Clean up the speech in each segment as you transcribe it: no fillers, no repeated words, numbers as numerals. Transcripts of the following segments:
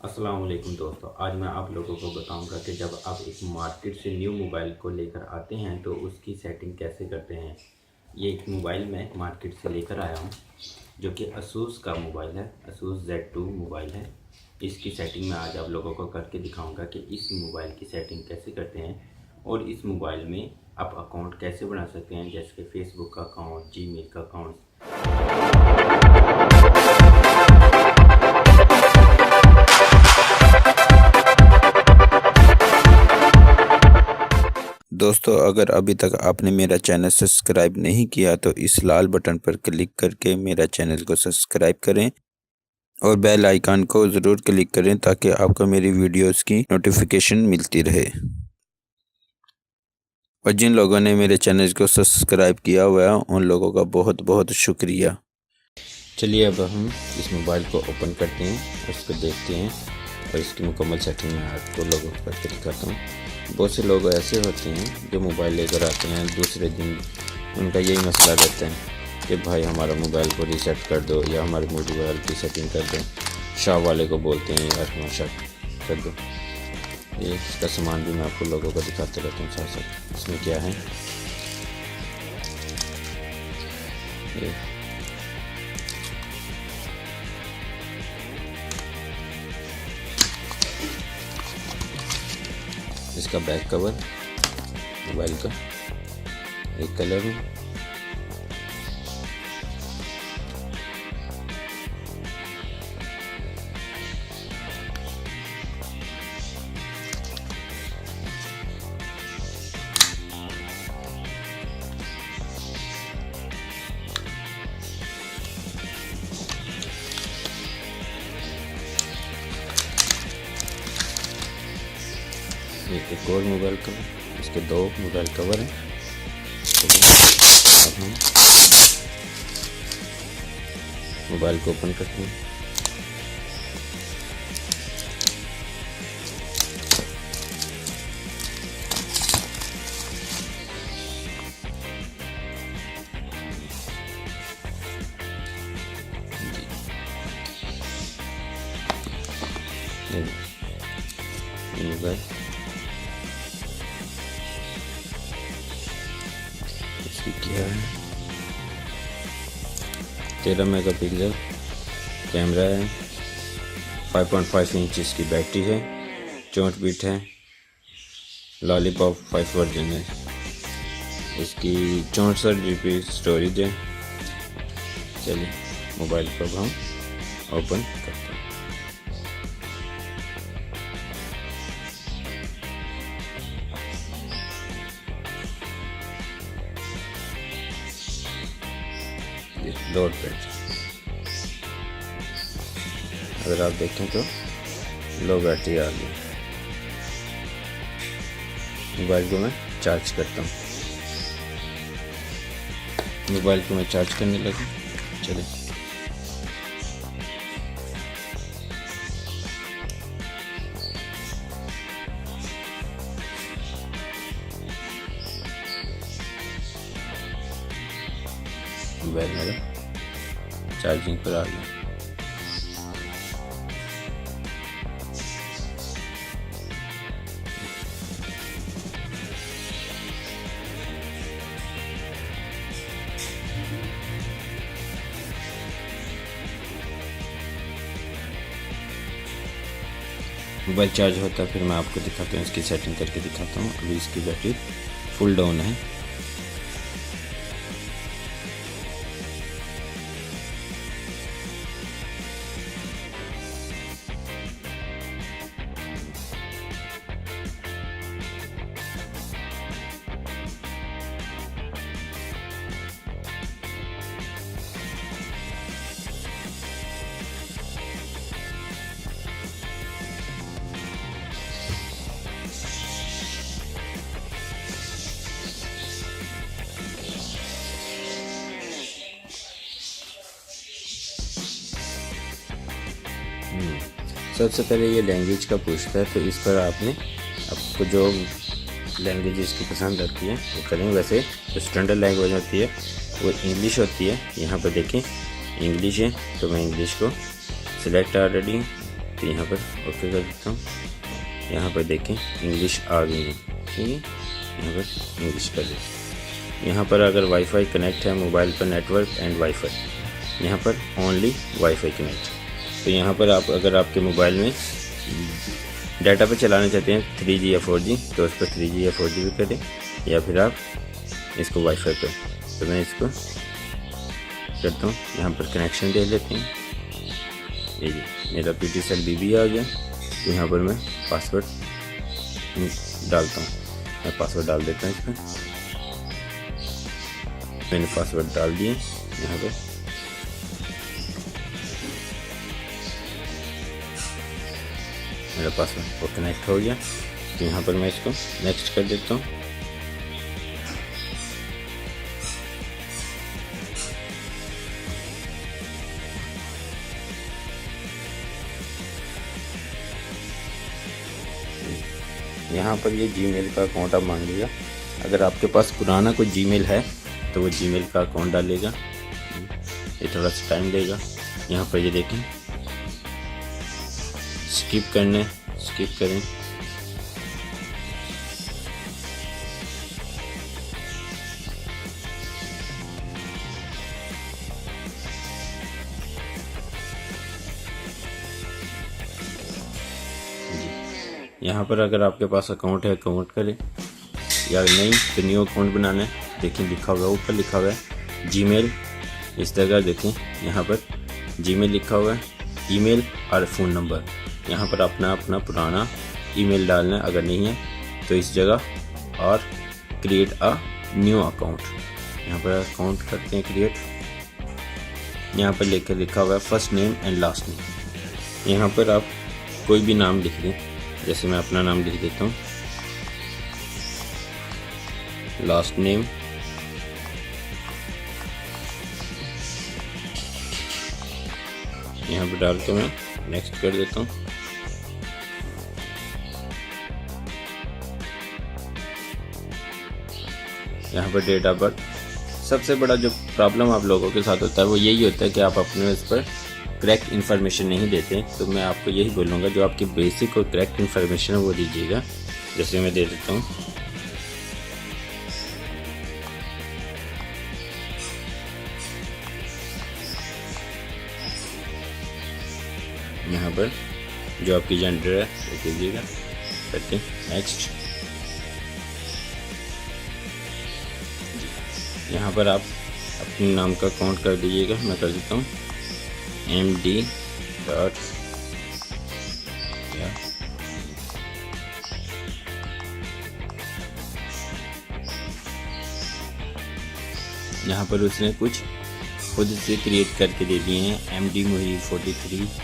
अस्सलाम वालेकुम दोस्तों, आज मैं आप लोगों को बताऊंगा कि जब आप एक मार्केट से न्यू मोबाइल को लेकर आते हैं तो उसकी सेटिंग कैसे करते हैं। ये एक मोबाइल मैं मार्केट से लेकर आया हूं जो कि असूस का मोबाइल है। असूस Z2 मोबाइल है। इसकी सेटिंग मैं आज आप लोगों को करके दिखाऊंगा कि इस मोबाइल की सेटिंग कैसे करते हैं और इस मोबाइल में आप अकाउंट कैसे बना सकते हैं, जैसे कि फेसबुक का अकाउंट, जीमेल का अकाउंट। दोस्तों, अगर अभी तक आपने मेरा चैनल सब्सक्राइब नहीं किया तो इस लाल बटन पर क्लिक करके मेरा चैनल को सब्सक्राइब करें और बेल आइकन को ज़रूर क्लिक करें ताकि आपको मेरी वीडियोस की नोटिफिकेशन मिलती रहे। और जिन लोगों ने मेरे चैनल को सब्सक्राइब किया हुआ है उन लोगों का बहुत बहुत शुक्रिया। चलिए अब हम इस मोबाइल को ओपन करते हैं, उसको देखते हैं और इसकी मुकम्मल सेटिंग मैं आपको लोगों को करके दिखाता हूँ। बहुत से लोग ऐसे होते हैं जो मोबाइल लेकर आते हैं, दूसरे दिन उनका यही मसला रहता है कि भाई हमारा मोबाइल को रीसेट कर दो या हमारे मोबाइल की सेटिंग कर दो। शॉप वाले को बोलते हैं यार हमारा शॉप कर दो। ये इसका सामान भी मैं आपको लोगों को दिखाते रहता हूँ साथ साथ। इसमें क्या है, ये इसका बैक कवर मोबाइल का, एक कलर है, एक और मोबाइल कवर, इसके दो मोबाइल कवर हैं। अब हम मोबाइल को ओपन करते हैं। ये मोबाइल इसकी क्या है, 13 मेगापिक्सल कैमरा है, 5.5 इंच इसकी बैटरी है, 64 बिट है, लॉलीपॉप 5 वर्जन है, इसकी 64 GB स्टोरेज है। चलिए मोबाइल को अब हम ओपन करते हैं। लोड पे अगर आप देखें तो लो बैटरी आ गई। मोबाइल को मैं चार्ज करता हूँ। मोबाइल को मैं चार्ज करने लगा। चलिए मोबाइल मेरा चार्जिंग पर आ गया। मोबाइल चार्ज होता है फिर मैं आपको दिखाता हूँ, इसकी सेटिंग करके दिखाता हूँ। अभी इसकी बैटरी फुल डाउन है। सबसे पहले ये लैंग्वेज का पूछता है, तो इस पर आपको जो लैंग्वेज इसकी पसंद आती है वो करें। वैसे जो स्टैंडर्ड लैंग्वेज होती है वो इंग्लिश होती है। यहाँ पर देखें इंग्लिश है तो मैं इंग्लिश को सिलेक्ट ऑलरेडी तो यहाँ पर ओके कर देता हूँ। यहाँ पर देखें इंग्लिश आ गई है, ठीक है, यहाँ पर इंग्लिश कर देते हैं। यहाँ पर अगर वाईफाई कनेक्ट है मोबाइल पर, नेटवर्क एंड वाईफाई, यहाँ पर ओनली वाईफाई कनेक्ट। तो यहाँ पर आप अगर आपके मोबाइल में डाटा पर चलाना चाहते हैं 3G या 4G, तो उस पर 3G या 4G भी करें, या फिर आप इसको वाईफाई पर। तो मैं इसको करता हूँ, यहाँ पर कनेक्शन दे लेते हैं। ये जी मेरा PTCL BB आ गया। तो यहाँ पर मैं पासवर्ड डालता हूँ, मैं पासवर्ड डाल देता हूँ इसमें। मैंने पासवर्ड डाल दिए यहाँ पर। मेरा पासवर्ड वो कनेक्ट हो गया। तो यहाँ पर मैं इसको नेक्स्ट कर देता हूँ। यहाँ पर ये जीमेल का अकाउंट आप मांगेगा। अगर आपके पास पुराना कोई जीमेल है तो वो जीमेल का अकाउंट डालेगा। ये थोड़ा सा टाइम लेगा। यहाँ पर ये देखें, स्किप करने, स्किप करें। यहाँ पर अगर आपके पास अकाउंट है अकाउंट करें, या नहीं तो न्यू अकाउंट बनाना है। देखिए लिखा हुआ है, ऊपर लिखा हुआ है जीमेल, इस जगह देखें यहाँ पर जीमेल लिखा हुआ है, ईमेल और फ़ोन नंबर। यहाँ पर अपना पुराना ईमेल डालना है, अगर नहीं है तो इस जगह, और क्रिएट अ न्यू अकाउंट। यहाँ पर अकाउंट करते हैं क्रिएट। यहाँ पर लिखा हुआ है first name and last name. यहाँ पर आप कोई भी नाम लिख दें, जैसे मैं अपना नाम लिख देता हूँ, लास्ट नेम, यहाँ पर डाल के मैं नेक्स्ट कर देता हूँ। यहाँ पर डेट ऑफ बर्थ। सबसे बड़ा जो प्रॉब्लम आप लोगों के साथ होता है वो यही होता है कि आप अपने उस पर करेक्ट इन्फॉर्मेशन नहीं देते। तो मैं आपको यही बोलूँगा, जो आपकी बेसिक और करेक्ट इन्फॉर्मेशन है वो दीजिएगा। जैसे मैं दे देता हूँ, यहाँ पर जो आपकी जेंडर है वो दीजिएगा, करते नेक्स्ट। यहाँ पर आप अपने नाम का काउंट कर दीजिएगा। मैं कर देता हूँ MD डॉट, यहाँ पर उसने कुछ खुद से क्रिएट करके दे दिए हैं। MD मुही 43,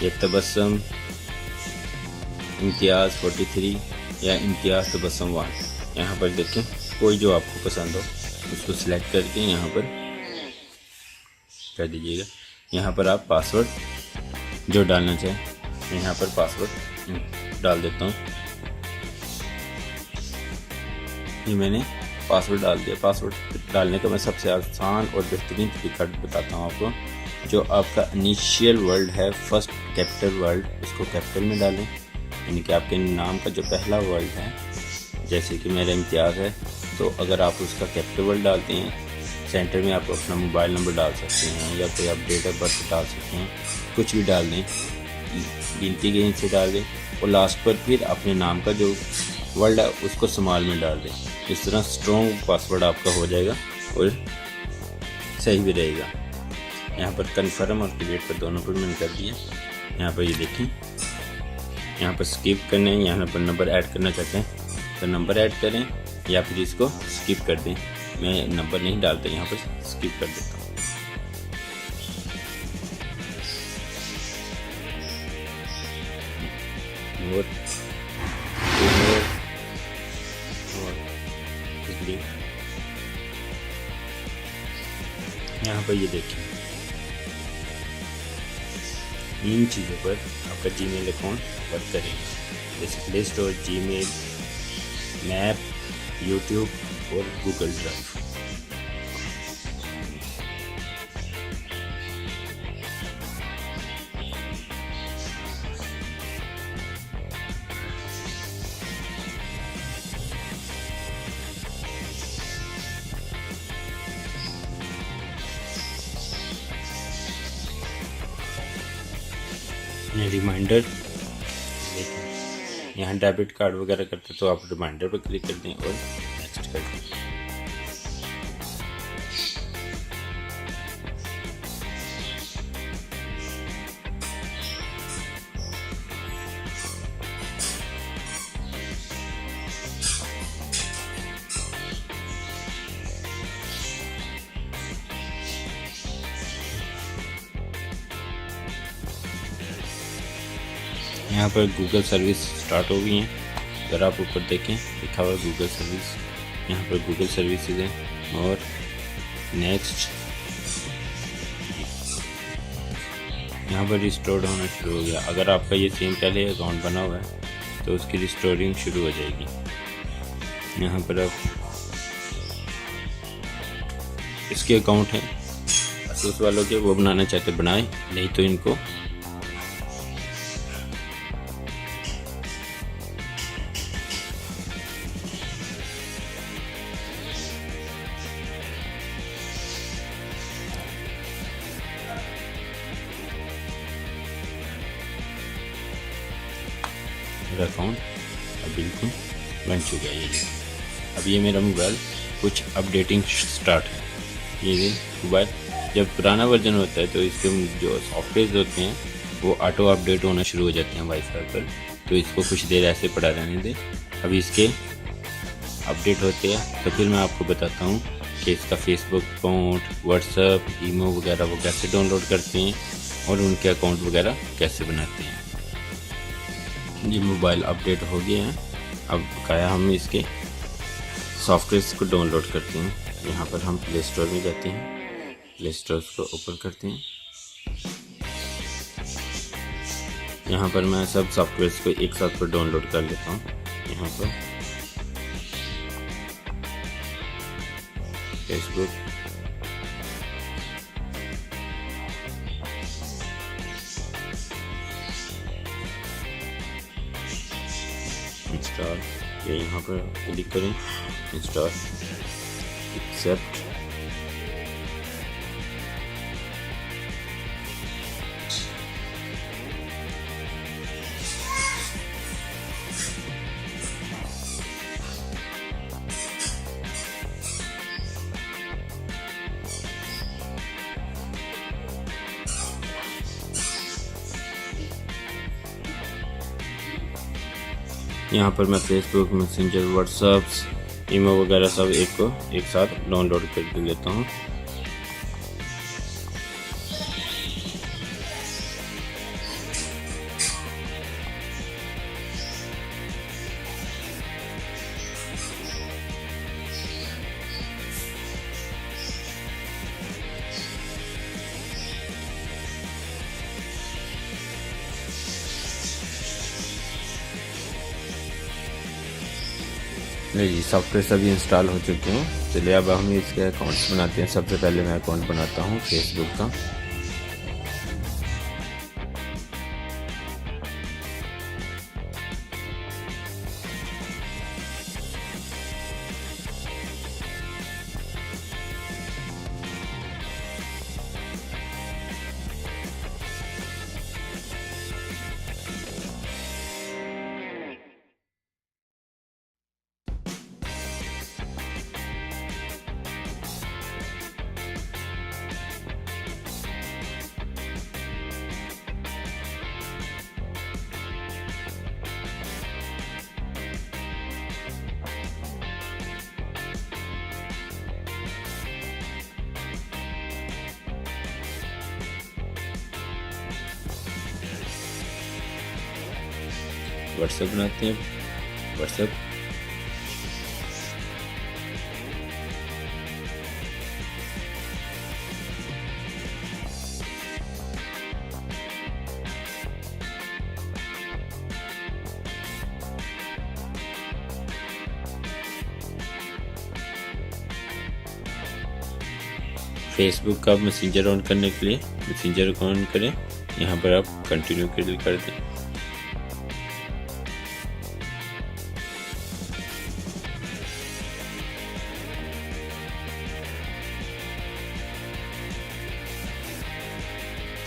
या तबस्सुम इम्तियाज़ 43, या इम्तियाज़ तबस्सुम 1। यहाँ पर देखें कोई जो आपको पसंद हो उसको सिलेक्ट करके यहाँ पर कर दीजिएगा। यहाँ पर आप पासवर्ड जो डालना चाहें, यहाँ पर पासवर्ड डाल देता हूँ। ये मैंने पासवर्ड डाल दिया। पासवर्ड डालने का मैं सबसे आसान और बेहतरीन तरीका बताता हूँ आपको। जो आपका इनिशियल वर्ड है, फर्स्ट कैपिटल वर्ड, उसको कैपिटल में डालें, यानी कि आपके नाम का जो पहला वर्ड है, जैसे कि मेरा इम्तियाज़ है, तो अगर आप उसका कैपिटल वर्ड डालते हैं, सेंटर में आप अपना मोबाइल नंबर डाल सकते हैं, या कोई आप डेट ऑफ बर्थ डाल सकते हैं, कुछ भी डाल दें, गिनती के से डाल दें, और लास्ट पर फिर अपने नाम का जो वर्ड है उसको स्मॉल में डाल दें। इस तरह स्ट्रॉन्ग पासवर्ड आपका हो जाएगा और सही भी रहेगा। यहाँ पर कन्फर्म और क्रिएट पर दोनों पर मैंने कर दिया। यहाँ पर ये देखें, यहाँ पर स्किप करना है, यहाँ पर नंबर ऐड करना चाहते हैं तो नंबर ऐड करें, या फिर इसको स्किप कर दें। मैं नंबर नहीं डालता, यहाँ पर स्किप कर देता हूँ। और यहाँ पर ये देखिए, इन चीज़ों पर आपका जीमेल अकाउंट वर्क करेगा, जैसे play store, Gmail, map, YouTube और गूगल ड्राइव। हैं रिमाइंडर, लेकिन यहाँ डेबिट कार्ड वगैरह करते तो आप रिमाइंडर पर क्लिक कर दें और नेक्स्ट कर दें। यहाँ पर गूगल सर्विस स्टार्ट हो गई है। अगर आप ऊपर देखें लिखा हुआ गूगल सर्विस, यहाँ पर गूगल सर्विसेज है और नेक्स्ट यहाँ पर रिस्टोर्ड होना शुरू हो गया। अगर आपका ये सेम पहले अकाउंट बना हुआ है तो उसकी रिस्टोरिंग शुरू हो जाएगी। यहाँ पर आप इसके अकाउंट हैं असूस वालों के, वो बनाना चाहते बनाएं, नहीं तो इनको मेरा अकाउंट अब बिल्कुल बन चुका है। ये अब ये मेरा मोबाइल कुछ अपडेटिंग स्टार्ट है। ये मोबाइल जब पुराना वर्जन होता है तो इसके जो सॉफ्टवेयर होते हैं वो ऑटो अपडेट होना शुरू हो जाते हैं वाईफाई पर, तो इसको कुछ देर ऐसे पड़ा रहने दें। अभी इसके अपडेट होते हैं तो फिर मैं आपको बताता हूँ कि इसका फेसबुक अकाउंट, व्हाट्सएप, ईमो वगैरह वो कैसे डाउनलोड करते हैं और उनके अकाउंट वगैरह कैसे बनाते हैं। ये मोबाइल अपडेट हो गए हैं। अब क्या हम इसके सॉफ्टवेयर्स को डाउनलोड करते हैं। यहाँ पर हम प्ले स्टोर में जाते हैं, प्ले स्टोर को ओपन करते हैं। यहाँ पर मैं सब सॉफ्टवेयर्स को एक साथ पर डाउनलोड कर लेता हूँ। यहाँ पर फेसबुक, इंस्टॉल, ये यहाँ पर क्लिक करें, इंस्टॉल, एक्सेप्ट, यहाँ पर मैं फेसबुक, मैसेंजर, व्हाट्सएप, ईमो वगैरह सब एक साथ डाउनलोड कर लेता हूँ। जी सॉफ्टवेयर सभी इंस्टॉल हो चुके हैं। चलिए अब हम इसके अकाउंट्स बनाते हैं। सबसे पहले मैं अकाउंट बनाता हूँ फेसबुक का। व्हाट्सएप बनाते हैं, व्हाट्सएप, फेसबुक का मैसेंजर ऑन करने के लिए मैसेंजर को ऑन करें। यहाँ पर आप कंटिन्यू क्लिक कर दें।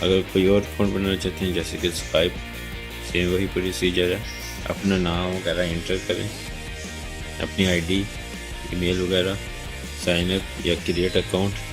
अगर कोई और अकाउंट बनाना चाहते हैं जैसे कि स्काइप, सेम वही प्रोसीजर है। अपना नाम वगैरह इंटर करें, अपनी आईडी, ईमेल वगैरह, साइन अप या क्रिएट अकाउंट।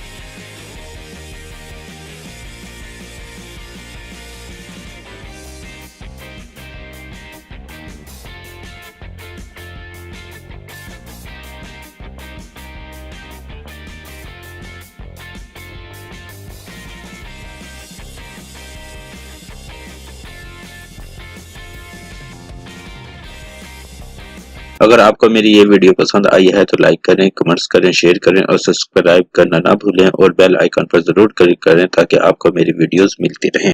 अगर आपको मेरी ये वीडियो पसंद आई है तो लाइक करें, कमेंट्स करें, शेयर करें और सब्सक्राइब करना ना भूलें और बेल आइकन पर ज़रूर क्लिक करें ताकि आपको मेरी वीडियोस मिलती रहें।